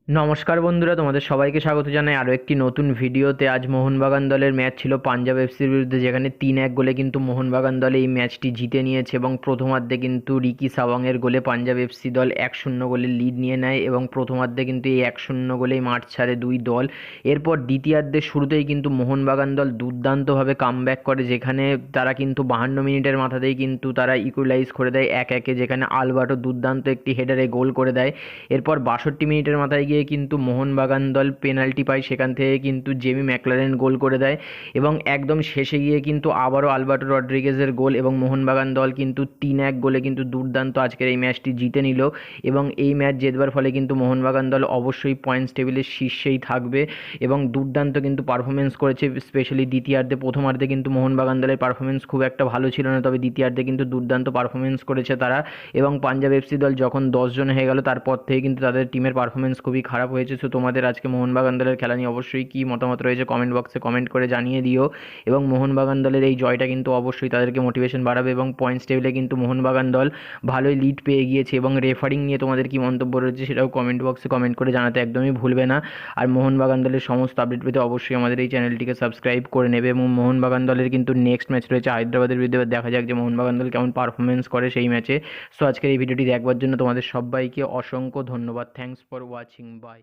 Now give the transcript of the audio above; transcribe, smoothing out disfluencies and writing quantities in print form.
নমস্কার বন্ধুরা, তোমাদের সবাইকে স্বাগত জানাই আরও একটি নতুন ভিডিওতে। আজ মোহনবাগান দলের ম্যাচ ছিল পাঞ্জাব এফসির বিরুদ্ধে, যেখানে 3-1 গোলে কিন্তু মোহনবাগান দল এই ম্যাচটি জিতে নিয়েছে এবং প্রথমার্ধে কিন্তু রিকি সাওয়াংয়ের গোলে পাঞ্জাব এফসি দল 1-0 গোলে লিড নিয়ে নেয় এবং প্রথমার্ধে কিন্তু এই 1-0 গোলেই মাঠ ছাড়ে দুই দল। এরপর দ্বিতীয়ার্ধের শুরুতেই কিন্তু মোহনবাগান দল দুর্দান্তভাবে কামব্যাক করে, যেখানে তারা কিন্তু 52 মিনিটের মাথাতেই কিন্তু তারা ইকুয়ালাইজ করে দেয় 1-1, যেখানে আলবার্টো দুর্দান্ত একটি হেডারে গোল করে দেয়। এরপর 62 মিনিটের মাথায় গিয়ে কিন্তু মোহনবাগান দল পেনাল্টি পায়, সেখান থেকে কিন্তু জেমি ম্যাকলারেন গোল করে দেয় এবং একদম শেষে গিয়ে কিন্তু আবারও আলবার্টো রড্রিগেজের গোল এবং মোহনবাগান দল কিন্তু 3-1 গোলে কিন্তু দুর্দান্ত আজকের এই ম্যাচটি জিতে নিল। এবং এই ম্যাচ জেতবার ফলে কিন্তু মোহনবাগান দল অবশ্যই পয়েন্টস টেবিলের শীর্ষেই থাকবে এবং দুর্দান্ত কিন্তু পারফরমেন্স করেছে, স্পেশালি দ্বিতীয়ার্ধে। প্রথমার্ধে কিন্তু মোহনবাগান দলের পারফরমেন্স খুব একটা ভালো ছিল না, তবে দ্বিতীয়ার্ধে কিন্তু দুর্দান্ত পারফরমেন্স করেছে তারা। এবং পাঞ্জাব এফসি দল যখন 10 জন হয়ে গেল তারপর থেকে কিন্তু তাদের টিমের পারফরমেন্স খুবই খারাপ হয়েছে। সো তোমাদের আজকে মোহনবাগান দলের খেলা নিয়ে অবশ্যই কী মতামত রয়েছে কমেন্ট বক্সে কমেন্ট করে জানিয়ে দিও। এবং মোহনবাগান দলের এই জয়টা কিন্তু অবশ্যই তাদেরকে মোটিভেশন বাড়াবে এবং পয়েন্টস টেবিলে কিন্তু মোহনবাগান দল ভালোই লিড পেয়ে গিয়েছে। এবং রেফারিং নিয়ে তোমাদের কী মন্তব্য রয়েছে সেটাও কমেন্ট বক্সে কমেন্ট করে জানাতে একদমই ভুলবে না। আর মোহনবাগান দলের সমস্ত আপডেট পেতে অবশ্যই আমাদের এই চ্যানেলটিকে সাবস্ক্রাইব করে নেবে। এবং মোহনবাগান দলের কিন্তু নেক্সট ম্যাচ রয়েছে হায়দ্রাবাদের বিরুদ্ধে, দেখা যাক যে মোহনবাগান দল কেমন পারফরমেন্স করে সেই ম্যাচে। সো আজকের এই ভিডিওটি দেখবার জন্য তোমাদের সবাইকে অসংখ্য ধন্যবাদ। Thanks for watching, by.